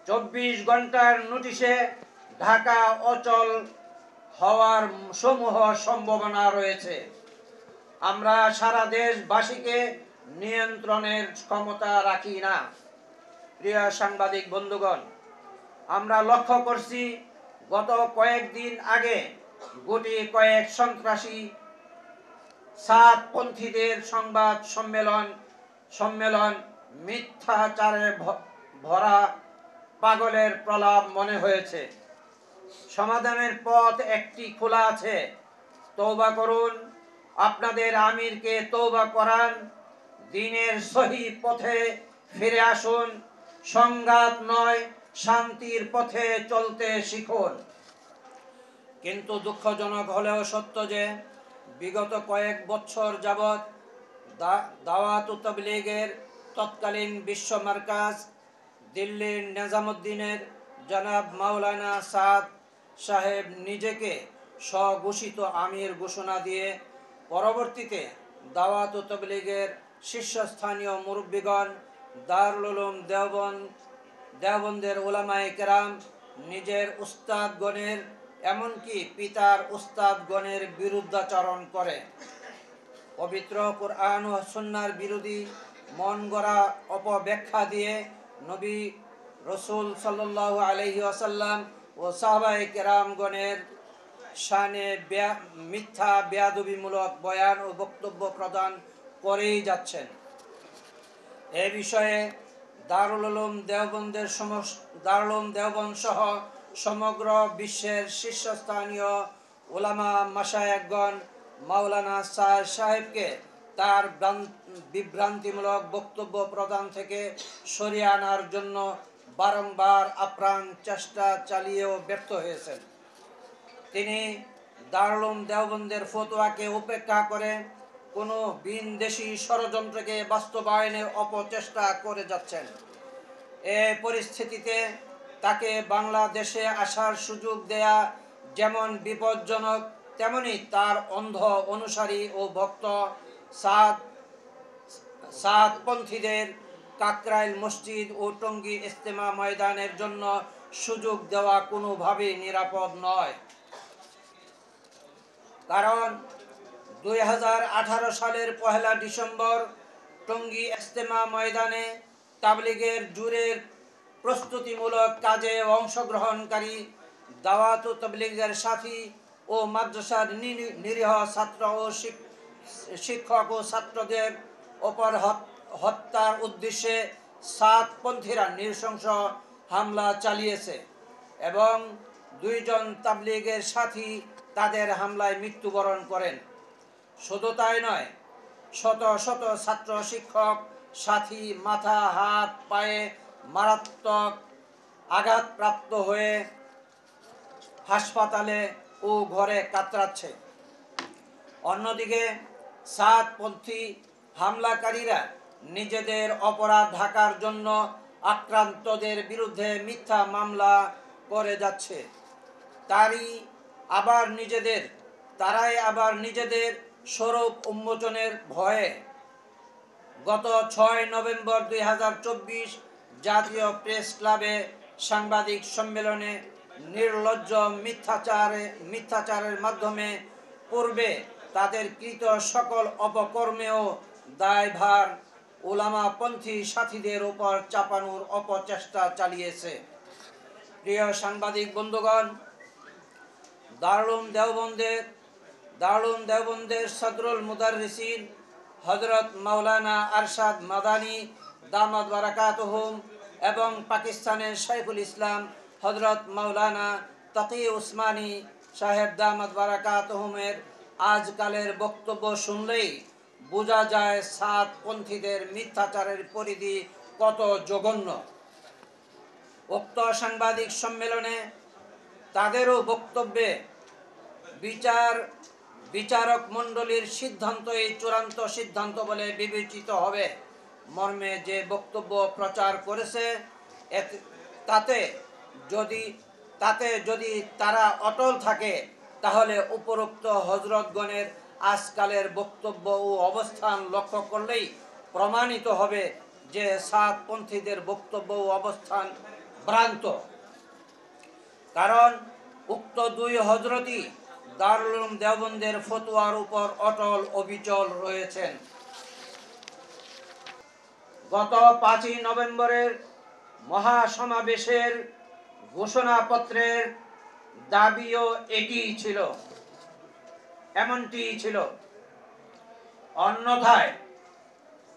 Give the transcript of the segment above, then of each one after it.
24 ঘন্টার নোটিশে ঢাকা অচল হওয়ার সমূহ সম্ভাবনা রয়েছে। আমরা সারা দেশবাসীকে নিয়ন্ত্রণের ক্ষমতা রাখি না। প্রিয় সাংবাদিক বন্ধুগণ, আমরা লক্ষ্য করছি গত কয়েকদিন আগে গুটি কয়েক সন্ত্রাসী সাতপন্থীদের সংবাদ সম্মেলন মিথ্যাচারে ভরা পাগলের প্রলাপ মনে হয়েছে। সমাধানের পথ একটি খোলা আছে। তওবা করুন, আপনাদের আমিরকে তওবা করান, দ্বীনের সহি পথে ফিরে আসুন, সংঘাত নয় শান্তির পথে চলতে শিখুন। কিন্তু দুঃখজনক হলেও সত্য যে বিগত কয়েক বছর যাবৎ দাওয়াত তাবলীগের তৎকালীন বিশ্ব মার্কাজ দিল্লির নিজামুদ্দিনের জনাব মাওলানা সাদ সাহেব নিজেকে স্বঘোষিত আমির ঘোষণা দিয়ে পরবর্তীতে দাওয়াত তাবলীগের শীর্ষস্থানীয় মুরব্বীগণ, দারুল উলুম দেওবন্দের উলামায়ে কেরাম নিজের উস্তাদগণের এমনকি পিতার উস্তাদগণের বিরুদ্ধাচরণ করে পবিত্র কুরআন ও সুন্নাহর বিরোধী মন গড়া অপব্যাখ্যা দিয়ে নবী রাসূল সাল্লাল্লাহু আলাইহি ওয়াসাল্লাম ও সাহাবায়ে কেরামগণের শানে মিথ্যা বেয়াদবিমূলক বয়ান ও বক্তব্য প্রদান করেই যাচ্ছেন। এ বিষয়ে দারুল উলুম দেওবন্দ সহ সমগ্র বিশ্বের শীর্ষস্থানীয় উলামা মাশায়েখগণ মাওলানা সাদ সাহেবকে তার বিভ্রান্তিমূলক বক্তব্য প্রদান থেকে সরিয়ে আনার জন্য বারংবার আপ্রাণ চেষ্টা চালিয়েও ব্যর্থ হয়েছেন। তিনি দারুল উলুম দেওবন্দের ফতোয়াকে উপেক্ষা করে কোনো ভিনদেশী ষড়যন্ত্রকে বাস্তবায়নের অপচেষ্টা করে যাচ্ছেন। এ পরিস্থিতিতে তাকে বাংলাদেশে আসার সুযোগ দেয়া যেমন বিপজ্জনক, তেমনি তার অন্ধ অনুসারী ও ভক্ত সাতপন্থীদের কাকরাইল মসজিদ ও টঙ্গী ইজতেমা ময়দানের জন্য সুযোগ দেওয়া কোনোভাবেই নিরাপদ নয়। কারণ 2018 সালের 1 ডিসেম্বর টঙ্গী ইজতেমা ময়দানে তাবলীগের জোরের প্রস্তুতিমূলক কাজে অংশগ্রহণকারী দাওয়াত তাবলীগের সাথী ও মাদ্রাসার নিরীহ ছাত্র ও শিক্ষক ও ছাত্রদের ওপর হত্যার উদ্দেশ্যে সাতপন্থীরা নৃশংস হামলা চালিয়েছে এবং 2 জন তাবলীগের সাথী তাদের হামলায় মৃত্যুবরণ করেন। শুধু তাই নয়, শত শত ছাত্র শিক্ষক সাথী মাথা হাত পায়ে মারাত্মক আঘাতপ্রাপ্ত হয়ে হাসপাতালে ও ঘরে কাতরাচ্ছে। অন্যদিকে সাতপন্থী হামলাকারীরা নিজেদের অপরাধ ঢাকার জন্য আক্রান্তদের বিরুদ্ধে মিথ্যা মামলা করে যাচ্ছে। তারাই আবার নিজেদের স্বরূপ উন্মোচনের ভয়ে গত 6 নভেম্বর 2024 জাতীয় প্রেস ক্লাবে সাংবাদিক সম্মেলনে নির্লজ্জ মিথ্যাচারের মাধ্যমে পূর্বে তাদের কৃত সকল অপকর্মেও দায়ভার উলামাপন্থী সাথীদের উপর চাপানোর অপচেষ্টা চালিয়েছে। প্রিয় সাংবাদিক বন্ধুগণ, দারুল উলুম দেওবন্দের সদরুল মুদাররিসিন হযরত মাওলানা আরশাদ মাদানী দামাত বারাকাতুহুম এবং পাকিস্তানের শাইখুল ইসলাম হযরত মাওলানা তাকি উসমানী সাহেব দামাত বারাকাতুহুমের আজকালের বক্তব্য শুনলেই বোঝা যায় সাতপন্থীদের মিথ্যাচারের পরিধি কত জঘন্য। উক্ত সাংবাদিক সম্মেলনে তাদেরও বক্তব্যে বিচারক মণ্ডলীর সিদ্ধান্তই চূড়ান্ত সিদ্ধান্ত বলে বিবেচিত হবে মর্মে যে বক্তব্য প্রচার করেছে, তাতে যদি তারা অটল থাকে তাহলে উপরোক্ত হযরতগণের আজকালের বক্তব্য ও অবস্থান লক্ষ্য করলেই প্রমাণিত হবে যে সাতপন্থীদের বক্তব্য ও অবস্থান ভ্রান্ত। কারণ উক্ত দুই হযরতই দারুল উলুম দেওবন্দের ফতোয়ার উপর অটল অবিচল রয়েছেন। গত 5ই নভেম্বরের মহাসমাবেশের ঘোষণাপত্রের দাবিও এমনটিই ছিল। অন্যথায়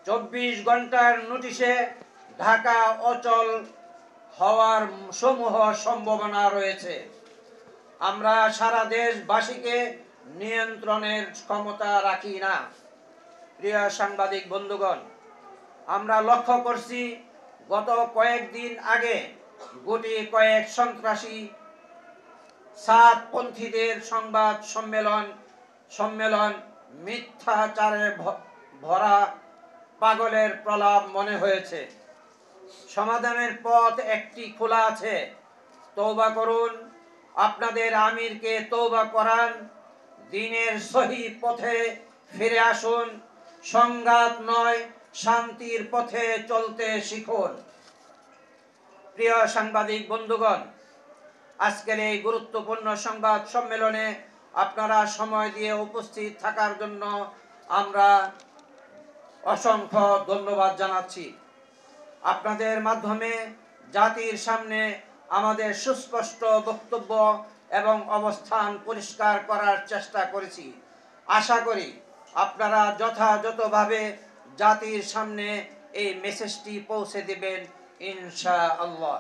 24 ঘন্টার নোটিশে ঢাকা অচল হওয়ার সমূহ সম্ভাবনা রয়েছে। আমরা সারা দেশবাসীকে নিয়ন্ত্রণের ক্ষমতা রাখি না। প্রিয় সাংবাদিক বন্ধুগণ, আমরা লক্ষ্য করছি গত কয়েকদিন আগে গুটি কয়েক সন্ত্রাসী সাতপন্থীদের সংবাদ সম্মেলন মিথ্যাচারে ভরা পাগলের প্রলাপ মনে হয়েছে। সমাধানের পথ একটি খোলা আছে। তওবা করুন, আপনাদের আমিরকে তওবা করান, দ্বীনের সহি পথে ফিরে আসুন, সংঘাত নয় শান্তির পথে চলতে শিখুন। প্রিয় সাংবাদিক বন্ধুগণ, আজকের এই গুরুত্বপূর্ণ সংবাদ সম্মেলনে আপনারা সময় দিয়ে উপস্থিত থাকার জন্য আমরা অসংখ্য ধন্যবাদ জানাচ্ছি। আপনাদের মাধ্যমে জাতির সামনে আমাদের সুস্পষ্ট বক্তব্য এবং অবস্থান পরিষ্কার করার চেষ্টা করেছি। আশা করি আপনারা যথাযথভাবে জাতির সামনে এই মেসেজটি পৌঁছে দেবেন ইনশাআল্লাহ।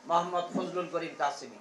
মোহাম্মদ ফজলুল করিম কাসেমি।